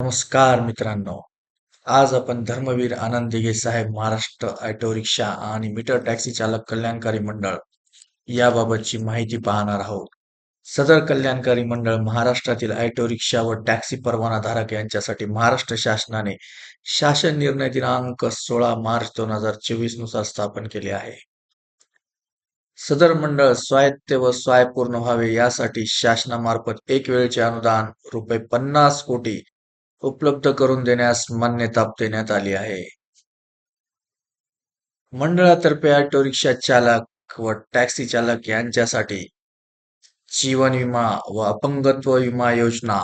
नमस्कार मित्रांनो. आज आपण धर्मवीर आनंद दिघे साहेब महाराष्ट्र ऑटो रिक्षा आणि मीटर टॅक्सी चालक कल्याणकारी मंडळ याबाबतची माहिती पाहणार आहोत. सदर कल्याणकारी मंडळ महाराष्ट्रातील ऑटो रिक्षा व टॅक्सी परवाना धारक यांच्यासाठी महाराष्ट्र शासनाने शासन निर्णय दिनांक 16 मार्च 2024 नुसार स्थापन केले आहे. सदर मंडळ स्वायत्त व स्वयंपूर्ण व्हावे यासाठी शासनामार्फत एक वेळचे अनुदान ₹50 कोटी उपलब्ध करून देण्यास मान्यता देण्यात आली आहे. मंडळातर्फे ऑटो रिक्षा चालक व टॅक्सी चालक यांच्यासाठी जीवन विमा व अपंगत्व विमा योजना,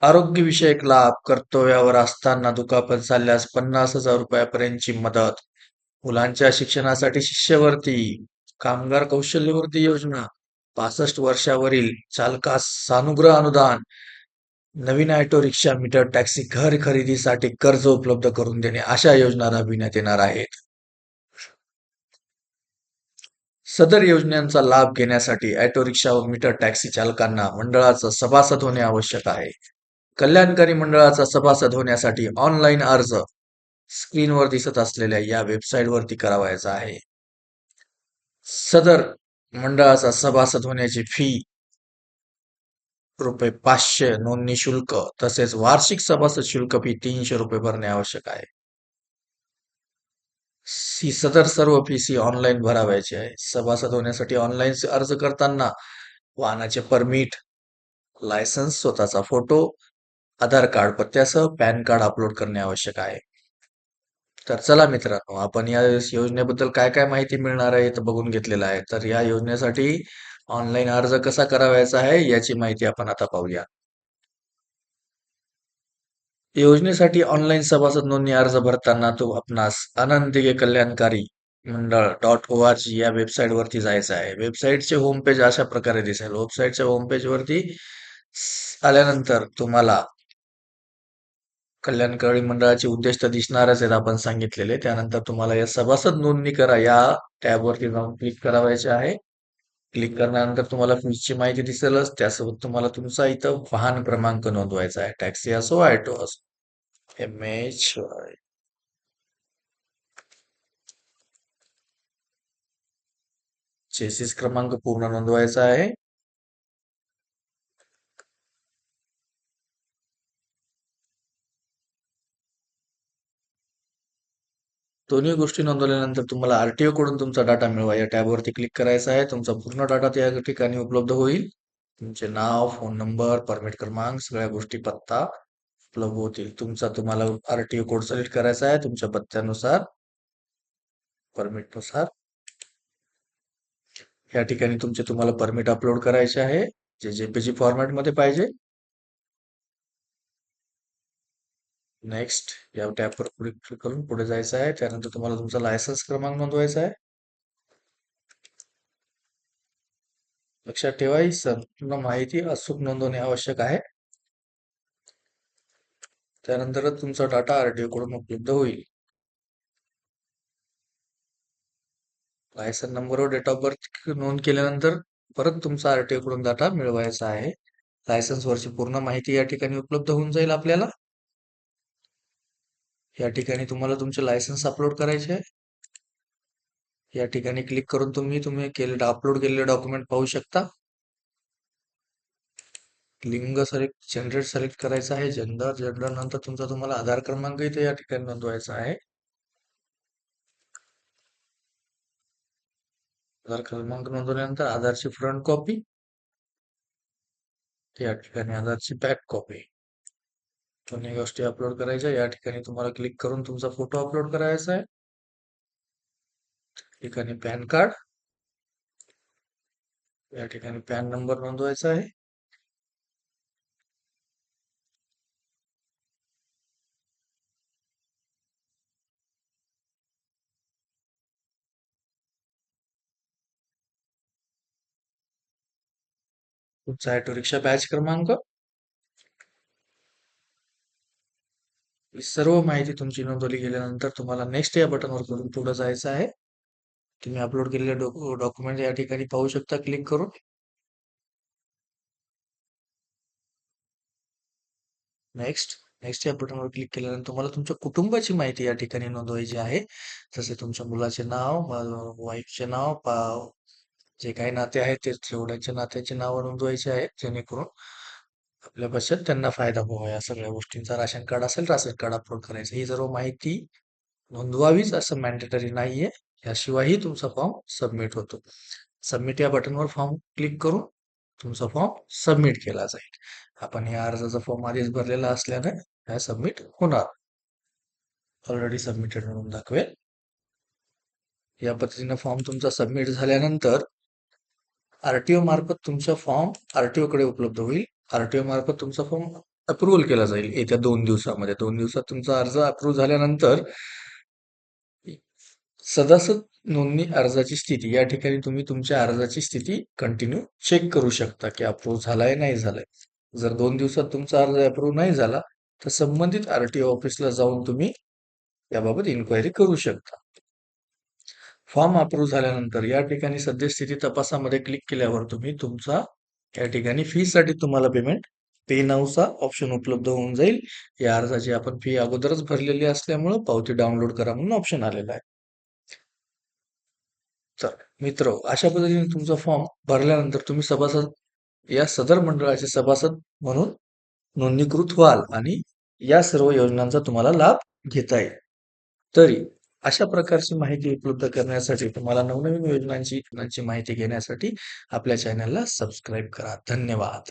आरोग्यविषयक लाभ, कर्तव्यावर असताना दुखापत झाल्यास ₹50,000 मदत, मुलांच्या शिक्षणासाठी शिष्यवृत्ती, कामगार कौशल्यवृत्ती योजना, 65 वर्षावरील चालकास सानुग्रह अनुदान, नवीन ऑटो रिक्षा, मीटर टॅक्सी, घर खरेदीसाठी कर्ज उपलब्ध करून देणे अशा योजना राबविण्यात येणार आहेत. सदर योजनांचा लाभ घेण्यासाठी ऑटो रिक्षा व मीटर टॅक्सी चालकांना मंडळाचा सभासद होणे आवश्यक आहे. कल्याणकारी मंडळाचा सभासद होण्यासाठी ऑनलाईन अर्ज स्क्रीनवर दिसत असलेल्या या वेबसाईटवरती करावयाचा आहे. सदर मंडळाचा सभासद होण्याची फी ₹500 नोंदणी शुल्क तसेच वार्षिक सभासद शुल्क फी ₹300 भरणे आवश्यक आहे. सदर सर्व फी ऑनलाईन भरावयाची आहे. सभासद होण्यासाठी ऑनलाईन अर्ज करताना वाहनाचे परमिट, लायसन्स, स्वतःचा फोटो, आधार कार्ड पत्त्यासह पॅन कार्ड अपलोड करणे आवश्यक आहे. तर चला मित्रांनो, आपण या योजनेबद्दल काय काय माहिती मिळणार आहे तर बघून घेतलेलं आहे. तर या योजनेसाठी ऑनलाईन अर्ज कसा करावयाचा आहे याची माहिती आपण आता पाहूया. योजनेसाठी ऑनलाईन सभासद नोंदणी अर्ज भरताना तो आपणास आनंद दिघे कल्याणकारी मंडळ .org या वेबसाईट वरती जायचं आहे. वेबसाईटचे होम पेज अशा प्रकारे दिसेल. वेबसाईटच्या होम पेज वरती आल्यानंतर तुम्हाला कल्याणकारी मंडळाचे उद्देश तर दिसणारच आहेत आपण सांगितलेले. त्यानंतर तुम्हाला या सभासद नोंदणी करा या टॅब वरती जाऊन क्लिक करायचे आहे. क्लिक करल्यानंतर तुम्हाला फीसची माहिती दिसेलच. त्यासोबत तुम्हाला तुमचा इथं वाहन क्रमांक नोंदवायचा आहे. टॅक्सी असो, ऑटो असो. MH चेसिस क्रमांक पूर्ण नोंदवायचा आहे. दोन्ही गोष्टी नोंदवल्यानंतर तुम्हाला आरटीओ कडून तुमचा डाटा मिळवा या टॅबवरती क्लिक करायचा आहे. तुमचा पूर्ण डाटा त्या ठिकाणी उपलब्ध होईल. तुमचे नाव, फोन नंबर, परमिट क्रमांक, सगळ्या गोष्टी, पत्ता उपलब्ध होतील. तुम्हाला आरटीओ कोड सिलेक्ट करायचा आहे तुमच्या पत्त्यानुसार, परमिट नुसार. या ठिकाणी तुम्हाला परमिट अपलोड करायचे आहे, जे जेपीजी फॉर्मॅट मध्ये पाहिजे. नेक्स्ट या टॅबवर क्लिक करून पुढे जायचं आहे. त्यानंतर तुम्हाला तुमचा लायसन्स क्रमांक नोंदवायचा आहे. लक्षात ठेवा, ही संपूर्ण माहिती अचूक नोंदवणे आवश्यक आहे. त्यानंतरच तुमचा डाटा आरटीओ कडून उपलब्ध होईल. लायसन नंबरवर डेट ऑफ बर्थ नोंद केल्यानंतर परत तुमचा आरटीओ कडून डाटा मिळवायचा आहे. लायसन्स वरची पूर्ण माहिती या ठिकाणी उपलब्ध होऊन जाईल आपल्याला. या ठिकाणी तुम्हाला तुमचे लायसन्स अपलोड करायचे आहे. या ठिकाणी क्लिक करून तुम्ही अपलोड केलेले डॉक्युमेंट पाहू शकता. लिंग जनरेट सिलेक्ट करायचं आहे. जेंडर नंतर तुम्हाला आधार क्रमांक इथे या ठिकाणी नोंदवायचा आहे. आधार क्रमांक नोंदवल्यानंतर आधारची फ्रंट कॉपी, या ठिकाणी आधारची बॅक कॉपी, दोन्ही गोष्टी अपलोड करायच्या. या ठिकाणी तुम्हाला क्लिक करून तुमचा फोटो अपलोड करायचा आहे. ठिकाणी पॅन कार्ड, या ठिकाणी पॅन नंबर नोंदवायचा आहे. तुमचा ऑटो रिक्षा बॅच क्रमांक, ही सर्व माहिती तुमची नोंदवली गेल्यानंतर तुम्हाला नेक्स्ट या बटनवर करून पुढे जायचं आहे. तुम्ही अपलोड केलेले डॉक्युमेंट या ठिकाणी पाहू शकता क्लिक करून. नेक्स्ट नेक्स्ट या बटनवर क्लिक केल्यानंतर तुम्हाला तुमच्या कुटुंबाची माहिती या ठिकाणी नोंदवायची आहे. जसे तुमच्या मुलाचे नाव, वाईफचे नाव, जे काही नाते आहेत ते तेवढ्यांच्या नात्याची नावं नोंदवायची आहेत, जेणेकरून आपल्या बचत त्यांना फायदा व्हावा या सगळ्या गोष्टींचा. राशन कार्ड असेल, राशन कार्ड अपलोड करायचं. ही सर्व माहिती नोंदवावीच असं मॅन्डेटरी नाहीये. याशिवायही तुमचा फॉर्म सबमिट होतो. सबमिट या बटनवर फॉर्म क्लिक करून तुमचा फॉर्म सबमिट केला जाईल. आपण या अर्जाचा फॉर्म आधीच भरलेला असल्याने ह्या सबमिट होणार. ऑलरेडी सबमिटेड म्हणून दाखवेल. या पद्धतीने फॉर्म तुमचा सबमिट झाल्यानंतर आरटीओ मार्फत तुमचा फॉर्म आरटीओ कडे उपलब्ध होईल. आरटीओ मार्फत तुमचा फॉर्म अप्रूव्हल केला जाईल येत्या 2 दिवसामध्ये. 2 दिवसात तुमचा अर्ज अप्रूव्ह झाल्यानंतर सदस्य नोंदणी अर्जाची स्थिती या ठिकाणी तुम्ही तुमच्या अर्जाची स्थिती कंटिन्यू चेक करू शकता की अप्रूव्ह झालाय नाही झालाय. जर 2 दिवसात तुमचा अर्ज अप्रूव्ह नाही झाला तर संबंधित आरटीओ ऑफिसला जाऊन तुम्ही याबाबत इन्क्वायरी करू शकता. फॉर्म अप्रूव्ह झाल्यानंतर या ठिकाणी सद्यस्थिती तपासामध्ये क्लिक केल्यावर तुम्ही तुमचा या ठिकाणी फी साठी तुम्हाला पेमेंट पे नाऊचा ऑप्शन उपलब्ध होऊन जाईल. या अर्जाची आपण फी अगोदरच भरलेली असल्यामुळे पावती डाउनलोड करा म्हणून ऑप्शन आलेला आहे. तर मित्र, अशा पद्धतीने तुमचा फॉर्म भरल्यानंतर तुम्ही सभासद या सदर मंडळाचे सभासद म्हणून नोंदणीकृत व्हाल आणि या सर्व योजनांचा तुम्हाला लाभ घेता येईल. तरी अशा प्रकारची माहिती उपलब्ध करण्यासाठी तुम्हाला नवनवीन योजनांची माहिती घेण्यासाठी आपल्या चॅनलला सबस्क्राईब करा. धन्यवाद.